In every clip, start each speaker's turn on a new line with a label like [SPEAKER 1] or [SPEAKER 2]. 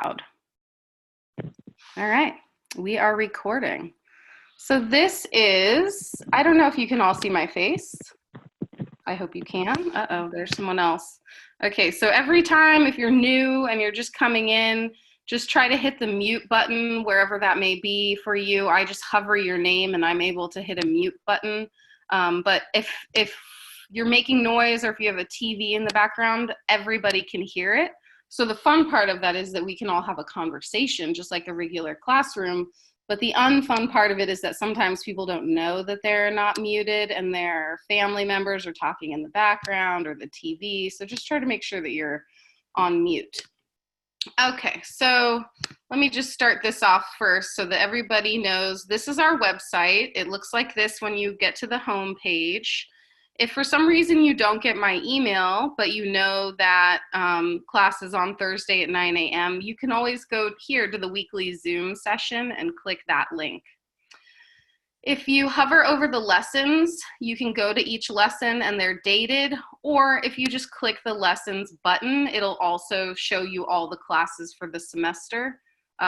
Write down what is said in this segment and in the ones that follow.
[SPEAKER 1] loud. All right, we are recording. So this is, I don't know if you can all see my face. I hope you can. Uh-oh, there's someone else. Okay, so every time if you're new and you're just coming in, just try to hit the mute button wherever that may be for you. I just hover your name and I'm able to hit a mute button. But if you're making noise or if you have a TV in the background, everybody can hear it. So the fun part of that is that we can all have a conversation just like a regular classroom. But the unfun part of it is that sometimes people don't know that they're not muted and their family members are talking in the background or the TV. So just try to make sure that you're on mute. Okay, so let me just start this off first so that everybody knows this is our website. It looks like this when you get to the home page. If for some reason you don't get my email, but you know that class is on Thursday at 9 a.m., you can always go here to the weekly Zoom session and click that link. If you hover over the lessons, you can go to each lesson and they're dated, or if you just click the lessons button, it'll also show you all the classes for the semester.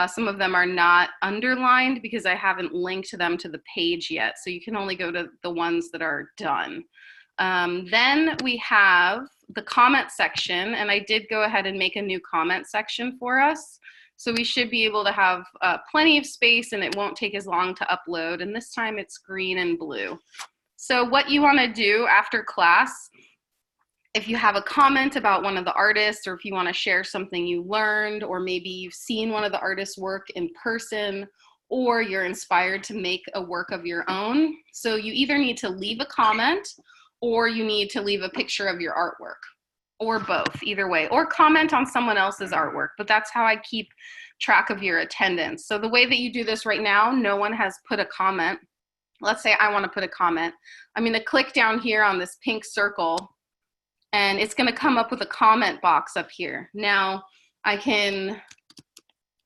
[SPEAKER 1] Some of them are not underlined because I haven't linked them to the page yet, so you can only go to the ones that are done. Then we have the comment section, and I did go ahead and make a new comment section for us. So we should be able to have plenty of space and it won't take as long to upload. And this time it's green and blue. So what you want to do after class, if you have a comment about one of the artists, or if you want to share something you learned, or maybe you've seen one of the artists' work in person, or you're inspired to make a work of your own. So you either need to leave a comment or you need to leave a picture of your artwork, or both, either way, or comment on someone else's artwork. But that's how I keep track of your attendance. So the way that you do this right now, no one has put a comment. Let's say I want to put a comment. I'm going to click down here on this pink circle, and it's going to come up with a comment box up here. Now, I can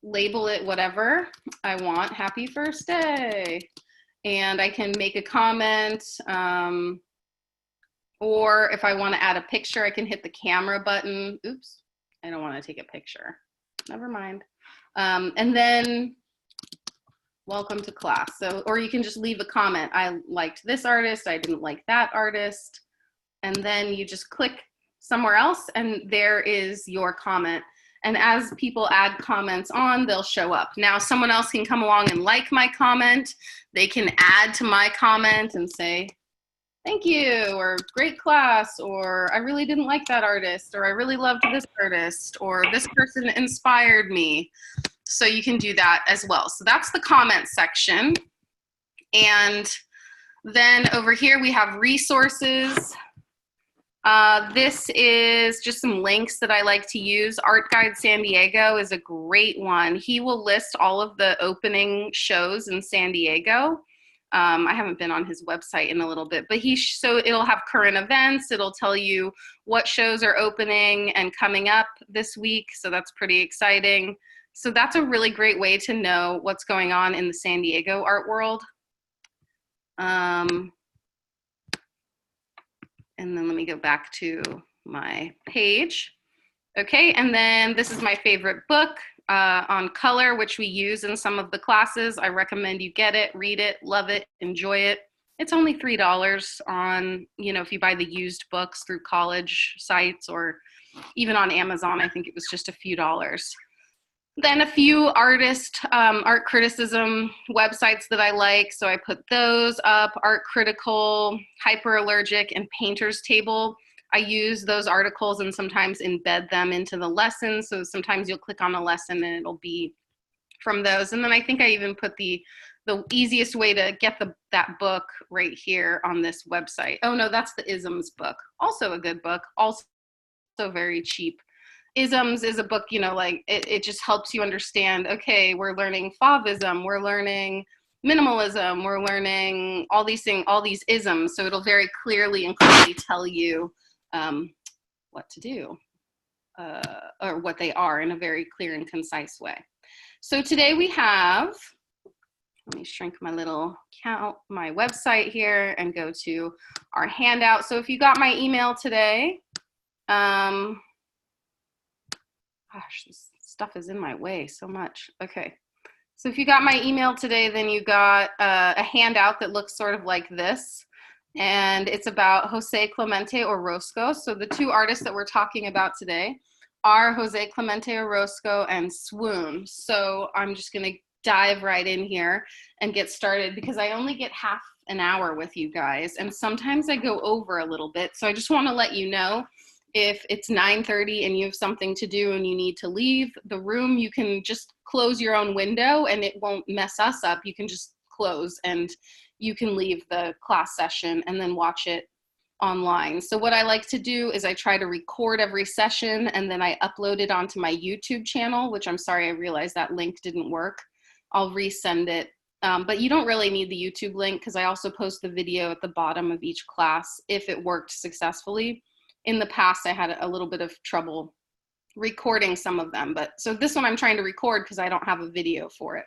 [SPEAKER 1] label it whatever I want, happy first day, and I can make a comment, or if I want to add a picture, I can hit the camera button. Oops, I don't want to take a picture. Never mind. And then, welcome to class. So, or you can just leave a comment. I liked this artist, I didn't like that artist. And then you just click somewhere else and there is your comment. And as people add comments on, they'll show up. Now someone else can come along and like my comment. They can add to my comment and say, thank you, or great class, or I really didn't like that artist, or I really loved this artist, or this person inspired me. So you can do that as well. So that's the comment section. And then over here we have resources. This is just some links that I like to use. Art Guide San Diego is a great one. He will list all of the opening shows in San Diego. I haven't been on his website in a little bit, but so it'll have current events. It'll tell you what shows are opening and coming up this week. So that's pretty exciting. So that's a really great way to know what's going on in the San Diego art world. And then let me go back to my page. Okay, and then this is my favorite book on color, which we use in some of the classes. I recommend you get it, read it, love it, enjoy it. It's only $3 on, if you buy the used books through college sites or even on Amazon. I think it was just a few dollars. Then a few art criticism websites that I like. So I put those up, Art Critical, Hyperallergic, and Painter's Table. I use those articles and sometimes embed them into the lesson. So sometimes you'll click on a lesson and it'll be from those. And then I think I even put the easiest way to get that book right here on this website. Oh no, that's the Isms book. Also a good book, also very cheap. Isms is a book, it just helps you understand, okay, we're learning Fauvism, we're learning minimalism, we're learning all these things, all these isms. So it'll very clearly and clearly tell you what to do or what they are in a very clear and concise way. So today we have, let me shrink my little my website here and go to our handout. So if you got my email today, gosh, this stuff is in my way so much. Okay. So if you got my email today, then you got a handout that looks sort of like this. And it's about Jose Clemente Orozco. So the two artists that we're talking about today are Jose Clemente Orozco and Swoon. So I'm just going to dive right in here and get started because I only get half an hour with you guys. And sometimes I go over a little bit. So I just want to let you know, if it's 9:30 and you have something to do and you need to leave the room, you can just close your own window and it won't mess us up. You can just close and you can leave the class session and then watch it online. So what I like to do is I try to record every session and then I upload it onto my YouTube channel, which I'm sorry, I realized that link didn't work. I'll resend it. But you don't really need the YouTube link because I also post the video at the bottom of each class if it worked successfully. In the past, I had a little bit of trouble recording some of them, but so this one I'm trying to record because I don't have a video for it.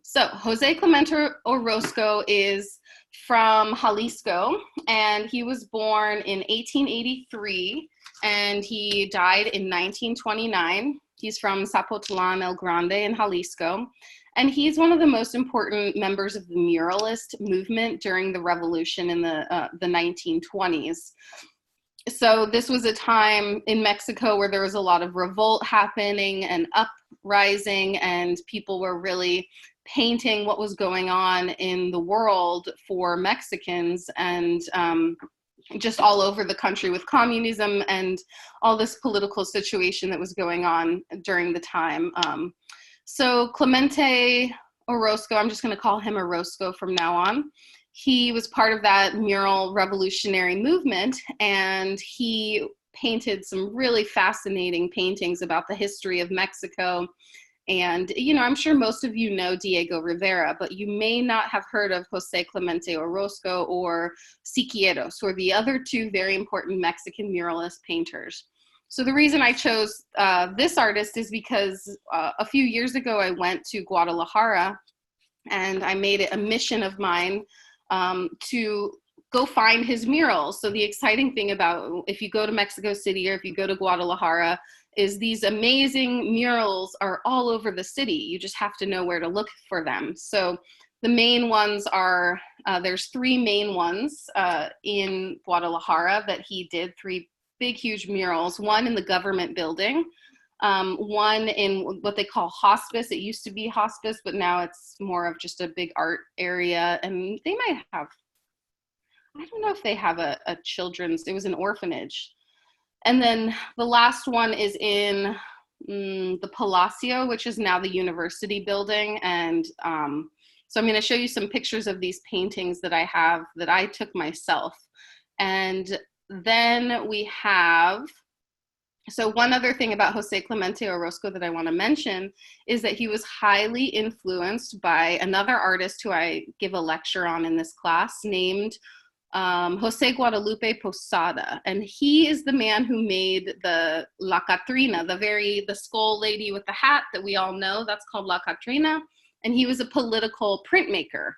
[SPEAKER 1] So Jose Clemente Orozco is from Jalisco, and he was born in 1883, and he died in 1929. He's from Zapotlan El Grande in Jalisco, and he's one of the most important members of the muralist movement during the revolution in the 1920s. So this was a time in Mexico where there was a lot of revolt happening and uprising, and people were really painting what was going on in the world for Mexicans, and just all over the country with communism and all this political situation that was going on during the time. So Clemente Orozco, I'm just going to call him Orozco from now on. He was part of that mural revolutionary movement, and he painted some really fascinating paintings about the history of Mexico. And, you know, I'm sure most of you know Diego Rivera, but you may not have heard of Jose Clemente Orozco or Siqueiros, who are the other two very important Mexican muralist painters. So the reason I chose this artist is because a few years ago I went to Guadalajara, and I made it a mission of mine to go find his murals. So the exciting thing about if you go to Mexico City or if you go to Guadalajara is these amazing murals are all over the city. You just have to know where to look for them. So the main ones are, there's three main ones in Guadalajara that he did, three big, huge murals, one in the government building, one in what they call hospice. It used to be hospice, but now it's more of just a big art area. And they might have, I don't know if they have a children's, it was an orphanage. And then the last one is in the Palacio, which is now the university building. And so I'm going to show you some pictures of these paintings that I have that I took myself. And then we have, so one other thing about Jose Clemente Orozco that I want to mention is that he was highly influenced by another artist who I give a lecture on in this class named Jose Guadalupe Posada. And he is the man who made the La Catrina, the skull lady with the hat that we all know. That's called La Catrina. And he was a political printmaker.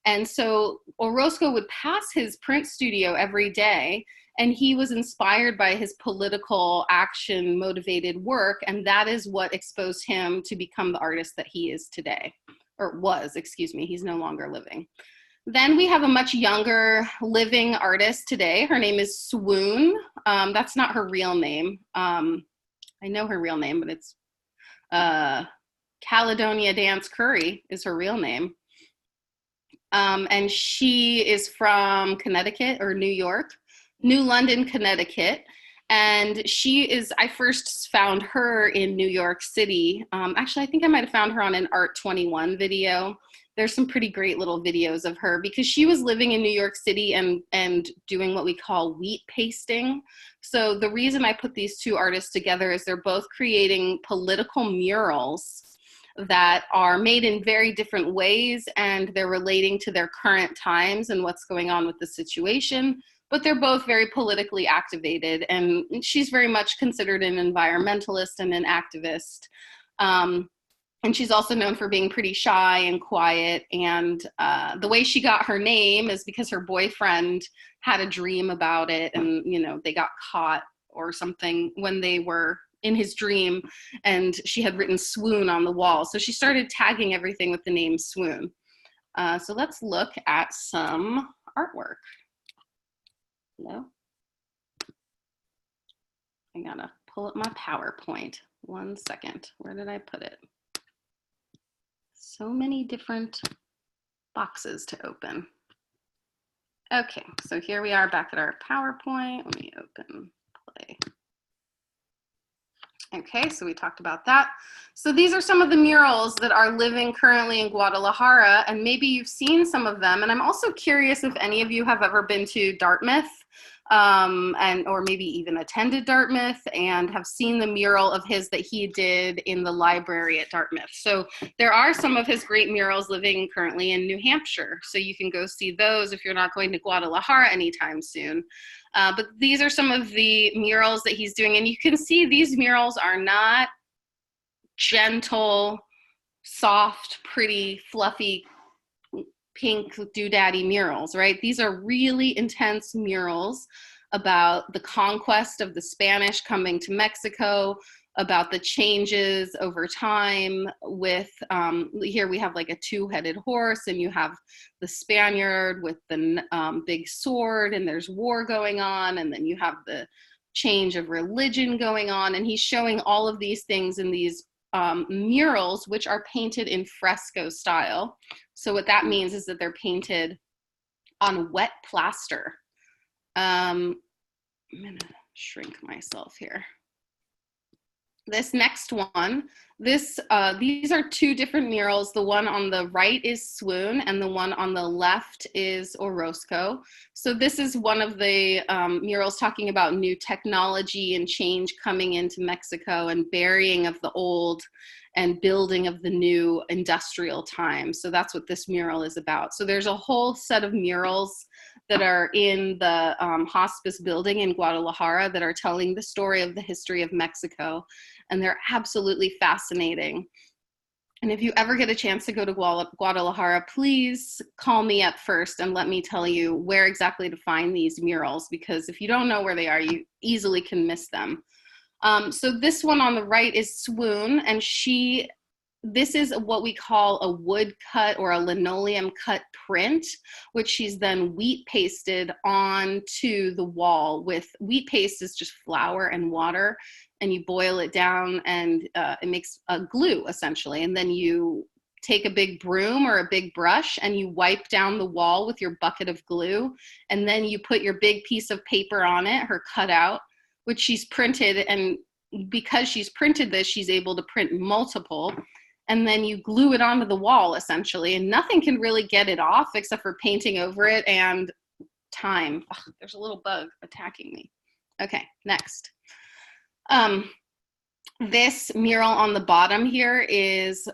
[SPEAKER 1] And so Orozco would pass his print studio every day, and he was inspired by his political action motivated work. And that is what exposed him to become the artist that he is today, or was, excuse me, he's no longer living. Then we have a much younger living artist today. Her name is Swoon. That's not her real name. I know her real name, but it's Caledonia Dance Curry is her real name. And she is from Connecticut or New York, New London, Connecticut. And she is, I first found her in New York City. Actually, I think I might have found her on an Art 21 video. There's some pretty great little videos of her because she was living in New York City and doing what we call wheat pasting. So the reason I put these two artists together is they're both creating political murals that are made in very different ways, and they're relating to their current times and what's going on with the situation. But they're both very politically activated, and she's very much considered an environmentalist and an activist. And she's also known for being pretty shy and quiet. And the way she got her name is because her boyfriend had a dream about it, and they got caught or something when they were in his dream, and she had written swoon on the wall. So she started tagging everything with the name Swoon. So let's look at some artwork. Hello? I gotta pull up my PowerPoint. 1 second. Where did I put it? So many different boxes to open. Okay, so here we are back at our PowerPoint. Let me open play. Okay, so we talked about that. So these are some of the murals that are living currently in Guadalajara, and maybe you've seen some of them. And I'm also curious if any of you have ever been to Dartmouth, or maybe even attended Dartmouth and have seen the mural of his that he did in the library at Dartmouth. So there are some of his great murals living currently in New Hampshire. So you can go see those if you're not going to Guadalajara anytime soon. But these are some of the murals that he's doing. And you can see these murals are not gentle, soft, pretty, fluffy, pink doodaddy murals, right? These are really intense murals about the conquest of the Spanish coming to Mexico, about the changes over time with, here we have like a two-headed horse, and you have the Spaniard with the big sword, and there's war going on, and then you have the change of religion going on, and he's showing all of these things in these murals, which are painted in fresco style. So what that means is that they're painted on wet plaster. I'm gonna shrink myself here. This next one, these are two different murals. The one on the right is Swoon, and the one on the left is Orozco. So this is one of the murals talking about new technology and change coming into Mexico, and burying of the old and building of the new industrial time. So that's what this mural is about. So there's a whole set of murals that are in the hospice building in Guadalajara that are telling the story of the history of Mexico. And they're absolutely fascinating. And if you ever get a chance to go to Guadalajara, please call me up first and let me tell you where exactly to find these murals, because if you don't know where they are, you easily can miss them. So this one on the right is Swoon, and this is what we call a wood cut or a linoleum cut print, which she's then wheat pasted onto the wall with, wheat paste is just flour and water, and you boil it down, and it makes a glue essentially. And then you take a big broom or a big brush and you wipe down the wall with your bucket of glue. And then you put your big piece of paper on it, her cutout, which she's printed. And because she's printed this, she's able to print multiple. And then you glue it onto the wall essentially, and nothing can really get it off except for painting over it and time. Ugh, there's a little bug attacking me. Okay, next. This mural on the bottom here is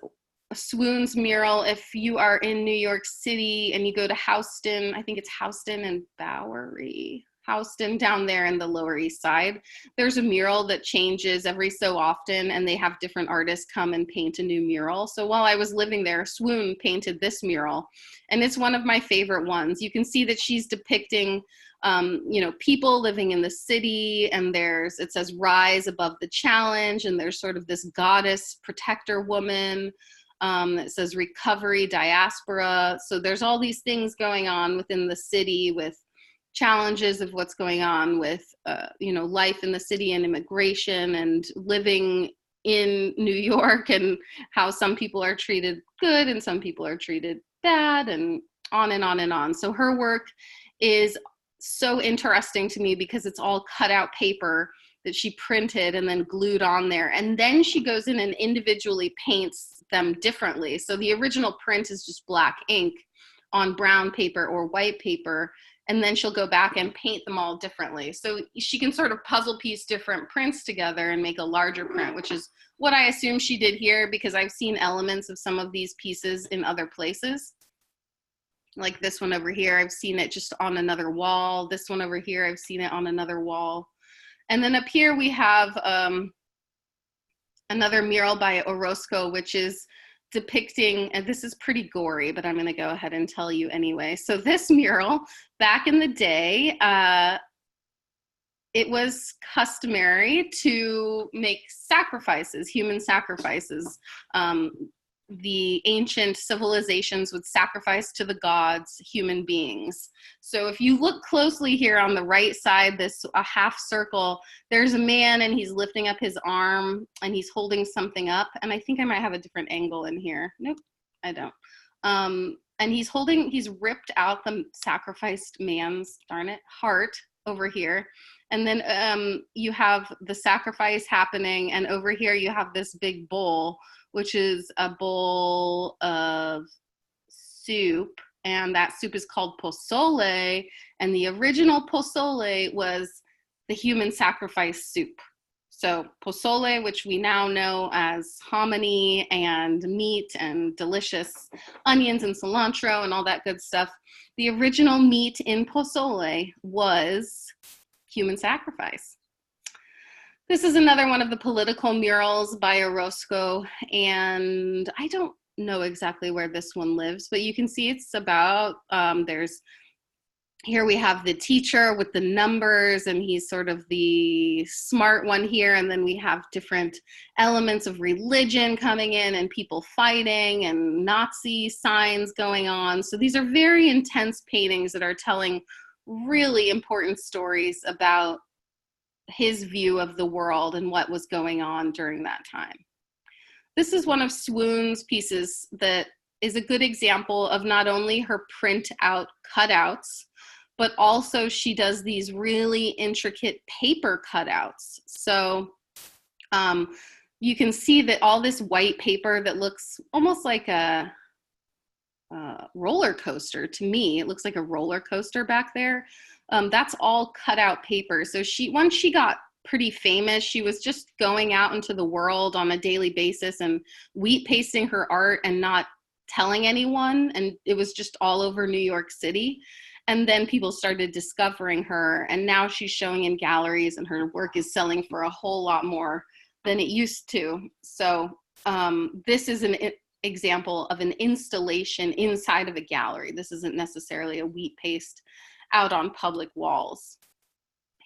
[SPEAKER 1] Swoon's mural. If you are in New York City and you go to Houston, I think it's Houston and Bowery, Houston down there in the Lower East Side, there's a mural that changes every so often, and they have different artists come and paint a new mural. So while I was living there, Swoon painted this mural, and it's one of my favorite ones. You can see that she's depicting people living in the city, and it says rise above the challenge, and there's sort of this goddess protector woman. It says recovery diaspora. So there's all these things going on within the city with challenges of what's going on with life in the city and immigration and living in New York, and how some people are treated good and some people are treated bad, and on and on and on. So her work is so interesting to me because it's all cut out paper that she printed and then glued on there. And then she goes in and individually paints them differently. So the original print is just black ink on brown paper or white paper, and then she'll go back and paint them all differently. So she can sort of puzzle piece different prints together and make a larger print, which is what I assume she did here, because I've seen elements of some of these pieces in other places. Like this one over here, I've seen it just on another wall. This one over here, I've seen it on another wall. And then up here we have another mural by Orozco, which is depicting, and this is pretty gory, but I'm gonna go ahead and tell you anyway. So this mural, back in the day, it was customary to make sacrifices, human sacrifices. The ancient civilizations would sacrifice to the gods human beings. So if you look closely here on the right side, this a half circle, there's a man and he's lifting up his arm and he's holding something up. And I think I might have a different angle in here. Nope, I don't. And he's ripped out the sacrificed man's, darn it, heart over here. And then you have the sacrifice happening, and over here you have this big bowl, which is a bowl of soup, and that soup is called pozole, and the original pozole was the human sacrifice soup. So pozole, which we now know as hominy and meat and delicious onions and cilantro and all that good stuff, the original meat in pozole was human sacrifice. This is another one of the political murals by Orozco, and I don't know exactly where this one lives, but you can see it's about, here we have the teacher with the numbers, and he's sort of the smart one here, and then we have different elements of religion coming in and people fighting and Nazi signs going on. So these are very intense paintings that are telling really important stories about his view of the world and what was going on during that time. This is one of Swoon's pieces that is a good example of not only her print out cutouts, but also she does these really intricate paper cutouts. So you can see that all this white paper that looks almost like a roller coaster to me. It looks like a roller coaster back there. That's all cut out paper. So once she got pretty famous, she was just going out into the world on a daily basis and wheat pasting her art and not telling anyone. And it was just all over New York City. And then people started discovering her, and now she's showing in galleries and her work is selling for a whole lot more than it used to. So this is an example of an installation inside of a gallery. This isn't necessarily a wheat paste out on public walls.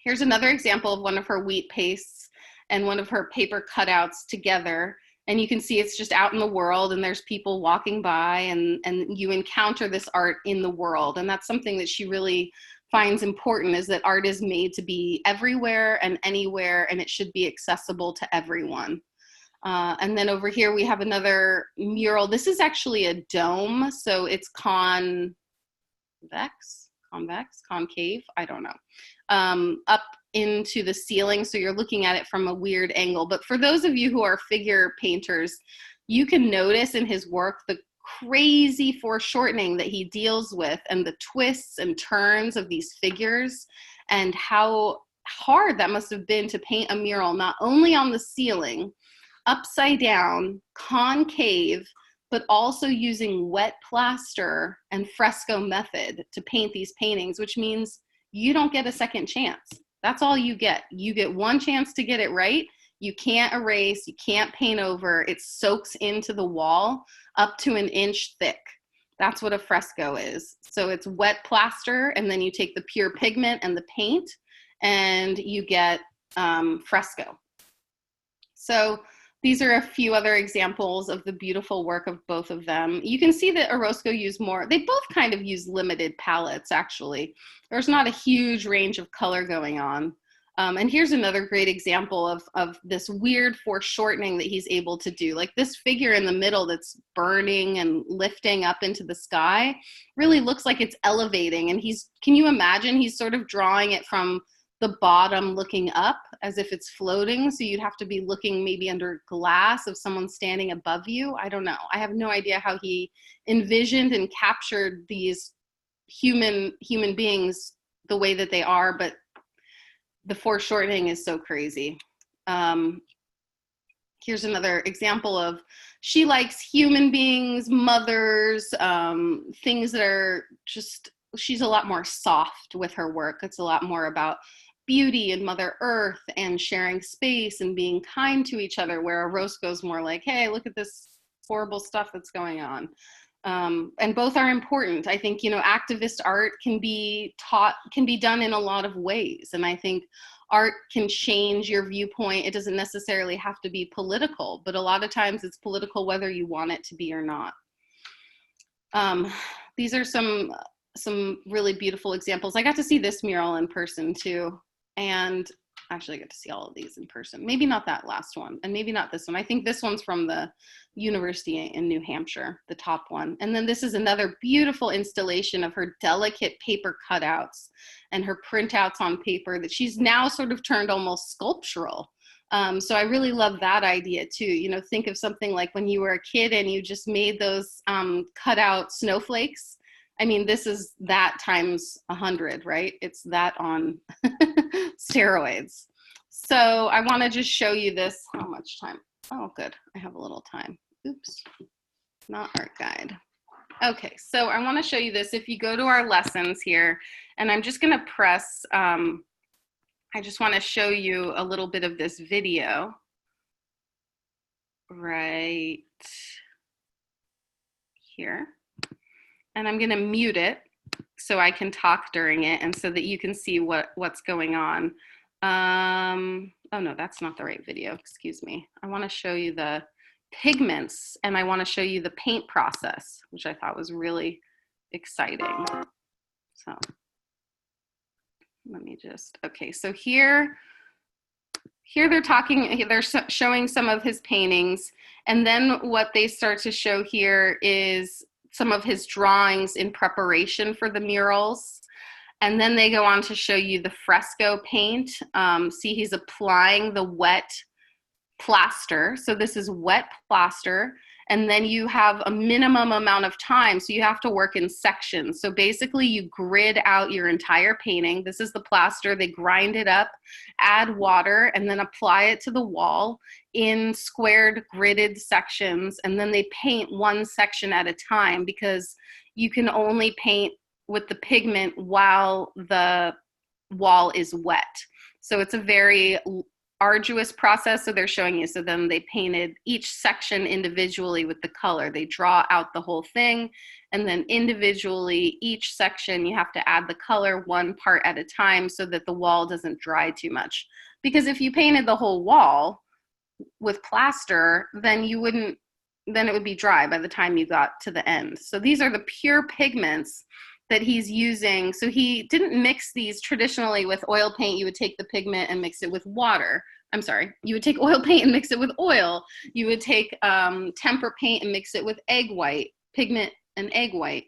[SPEAKER 1] Here's another example of one of her wheat pastes and one of her paper cutouts together. And you can see it's just out in the world and there's people walking by, and you encounter this art in the world. And that's something that she really finds important, is that art is made to be everywhere and anywhere, and it should be accessible to everyone. And then over here we have another mural. This is actually a dome, so it's concave, I don't know, up into the ceiling, so you're looking at it from a weird angle. But for those of you who are figure painters, you can notice in his work the crazy foreshortening that he deals with and the twists and turns of these figures, and how hard that must have been to paint a mural not only on the ceiling, upside down, concave, but also using wet plaster and fresco method to paint these paintings, which means you don't get a second chance. That's all you get. You get one chance to get it right. You can't erase, you can't paint over. It soaks into the wall up to an inch thick. That's what a fresco is. So it's wet plaster, and then you take the pure pigment and the paint, and you get fresco. So these are a few other examples of the beautiful work of both of them. You can see that Orozco used more, they both kind of use limited palettes, actually. There's not a huge range of color going on. And here's another great example of this weird foreshortening that he's able to do. Like this figure in the middle that's burning and lifting up into the sky really looks like it's elevating. And can you imagine, he's sort of drawing it from the bottom looking up as if it's floating. So you'd have to be looking maybe under glass of someone standing above you. I don't know. I have no idea how he envisioned and captured these human beings the way that they are, but the foreshortening is so crazy. Here's another example of, she likes human beings, mothers, things that are just, she's a lot more soft with her work. It's a lot more about beauty and Mother Earth and sharing space and being kind to each other, where Orozco's more like, hey, look at this horrible stuff that's going on. And both are important. I think, you know, activist art can be taught, can be done in a lot of ways. And I think art can change your viewpoint. It doesn't necessarily have to be political, but a lot of times it's political whether you want it to be or not. These are some really beautiful examples. I got to see this mural in person too. And actually I get to see all of these in person. Maybe not that last one, and maybe not this one. I think this one's from the university in New Hampshire, the top one. And then this is another beautiful installation of her delicate paper cutouts and her printouts on paper that she's now sort of turned almost sculptural. So I really love that idea too. You know, think of something like when you were a kid and you just made those cutout snowflakes. I mean, this is that times 100, right? It's that on steroids. So I want to just show you this. How much time? Oh, good. I have a little time. Oops, not art guide. Okay, so I want to show you this. If you go to our lessons here, and I'm just going to press, I just want to show you a little bit of this video right here. And I'm going to mute it so I can talk during it and so that you can see what's going on. Oh no, that's not the right video, excuse me. I want to show you the pigments and I want to show you the paint process, which I thought was really exciting. So let me just, okay, so here they're showing some of his paintings, and then what they start to show here is some of his drawings in preparation for the murals. And then they go on to show you the fresco paint. See, he's applying the wet plaster. So this is wet plaster. And then you have a minimum amount of time. So you have to work in sections. So basically you grid out your entire painting. This is the plaster. They grind it up, add water, and then apply it to the wall in squared gridded sections. And then they paint one section at a time because you can only paint with the pigment while the wall is wet. So it's a very arduous process. So they're showing you, so then they painted each section individually with the color. They draw out the whole thing, and then individually each section you have to add the color one part at a time so that the wall doesn't dry too much. Because if you painted the whole wall with plaster, then it would be dry by the time you got to the end. So these are the pure pigments that he's using. So he didn't mix these traditionally with oil paint. You would take the pigment and mix it with water. I'm sorry, you would take oil paint and mix it with oil. You would take tempera paint and mix it with egg white, pigment and egg white.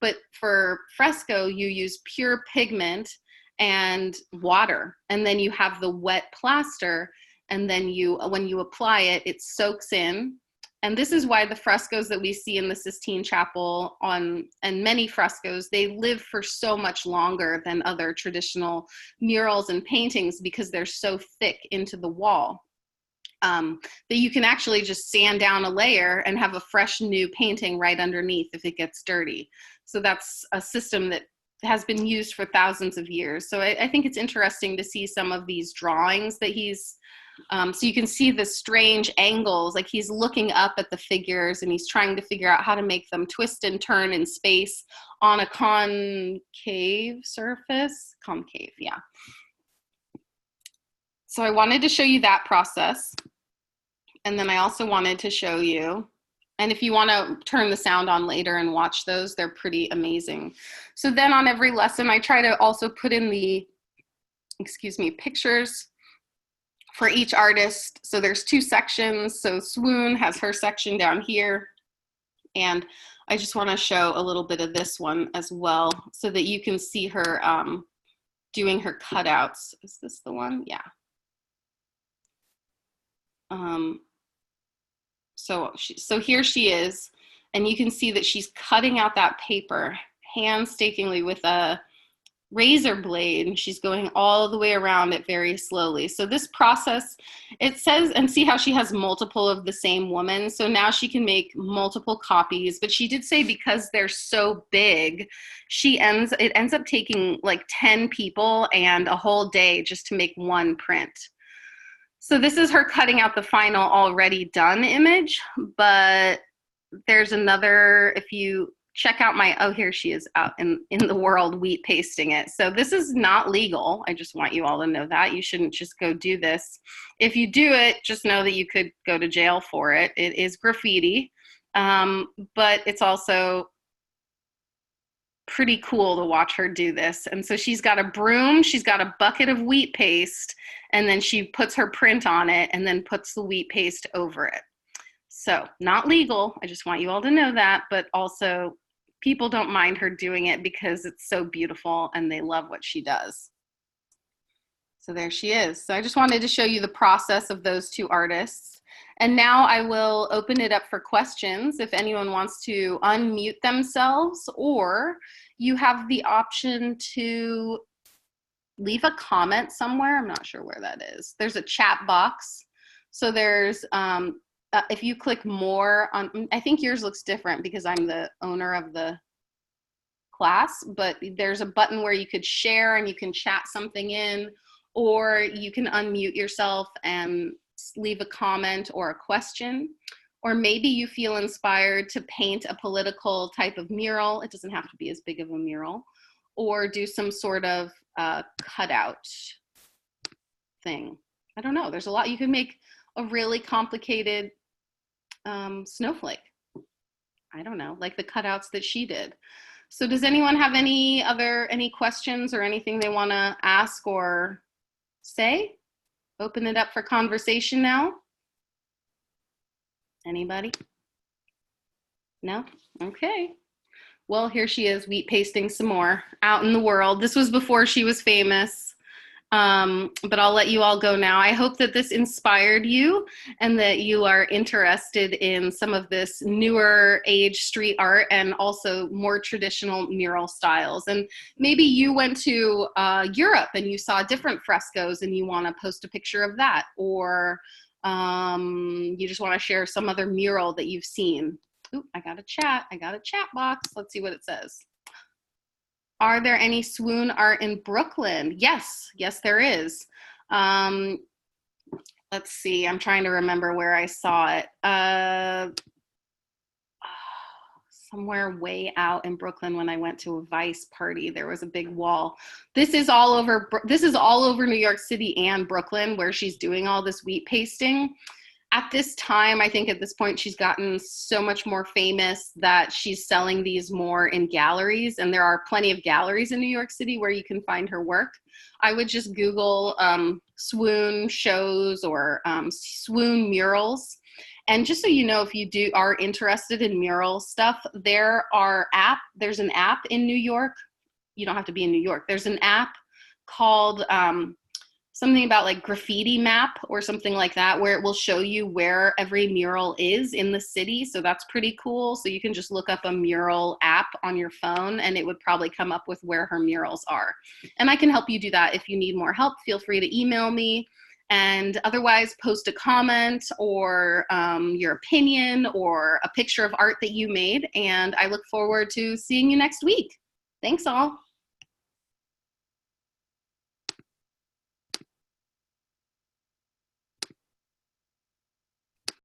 [SPEAKER 1] But for fresco, you use pure pigment and water. And then you have the wet plaster. And then when you apply it, it soaks in. And this is why the frescoes that we see in the Sistine Chapel and many frescoes, they live for so much longer than other traditional murals and paintings because they're so thick into the wall that you can actually just sand down a layer and have a fresh new painting right underneath if it gets dirty. So that's a system that has been used for thousands of years. So I think it's interesting to see some of these drawings that he's so you can see the strange angles, like he's looking up at the figures and he's trying to figure out how to make them twist and turn in space on a concave surface. Concave, yeah. So I wanted to show you that process. And then I also wanted to show you, and if you want to turn the sound on later and watch those, they're pretty amazing. So then on every lesson, I try to also put in the, pictures for each artist. So there's two sections. So Swoon has her section down here. And I just want to show a little bit of this one as well so that you can see her doing her cutouts. Is this the one? Yeah. So here she is, and you can see that she's cutting out that paper painstakingly with a razor blade, and she's going all the way around it very slowly. So this process, it says, and see how she has multiple of the same woman. So now she can make multiple copies, but she did say because they're so big, it ends up taking like 10 people and a whole day just to make one print. So this is her cutting out the final already done image, but there's another, if you check out my, oh, here she is out in the world wheat pasting it. So this is not legal. I just want you all to know that. You shouldn't just go do this. If you do it, just know that you could go to jail for it. It is graffiti, but it's also pretty cool to watch her do this. And so she's got a broom, she's got a bucket of wheat paste, and then she puts her print on it and then puts the wheat paste over it. So not legal, I just want you all to know that, but also people don't mind her doing it because it's so beautiful and they love what she does. So there she is. So I just wanted to show you the process of those two artists. And now I will open it up for questions if anyone wants to unmute themselves, or you have the option to leave a comment somewhere. I'm not sure where that is. There's a chat box. So there's, if you click more on, I think yours looks different because I'm the owner of the class, but there's a button where you could share and you can chat something in, or you can unmute yourself and leave a comment or a question. Or maybe you feel inspired to paint a political type of mural. It doesn't have to be as big of a mural, or do some sort of cutout thing. I don't know, there's a lot. You can make a really complicated snowflake. I don't know, like the cutouts that she did. So does anyone have any questions or anything they want to ask or say? Open it up for conversation now. Anybody? No? Okay. Well, here she is, wheat pasting some more out in the world. This was before she was famous, but I'll let you all go now. I hope that this inspired you and that you are interested in some of this newer age street art and also more traditional mural styles. And maybe you went to Europe and you saw different frescoes and you want to post a picture of that, or you just want to share some other mural that you've seen. Ooh, I got a chat box. Let's see what it says. Are there any swoon art in Brooklyn? Yes, there is. Let's see, I'm trying to remember where I saw it. Somewhere way out in Brooklyn when I went to a Vice party, there was a big wall. This is all over New York City and Brooklyn where she's doing all this wheat pasting. At this time, I think at this point, she's gotten so much more famous that she's selling these more in galleries, and there are plenty of galleries in New York City where you can find her work. I would just Google swoon shows or swoon murals. And just so you know, if you are interested in mural stuff, there's an app in New York. You don't have to be in New York. There's an app called something about like graffiti map or something like that, where it will show you where every mural is in the city. So that's pretty cool. So you can just look up a mural app on your phone and it would probably come up with where her murals are. And I can help you do that. If you need more help, feel free to email me. And otherwise, post a comment or your opinion or a picture of art that you made. And I look forward to seeing you next week. Thanks all.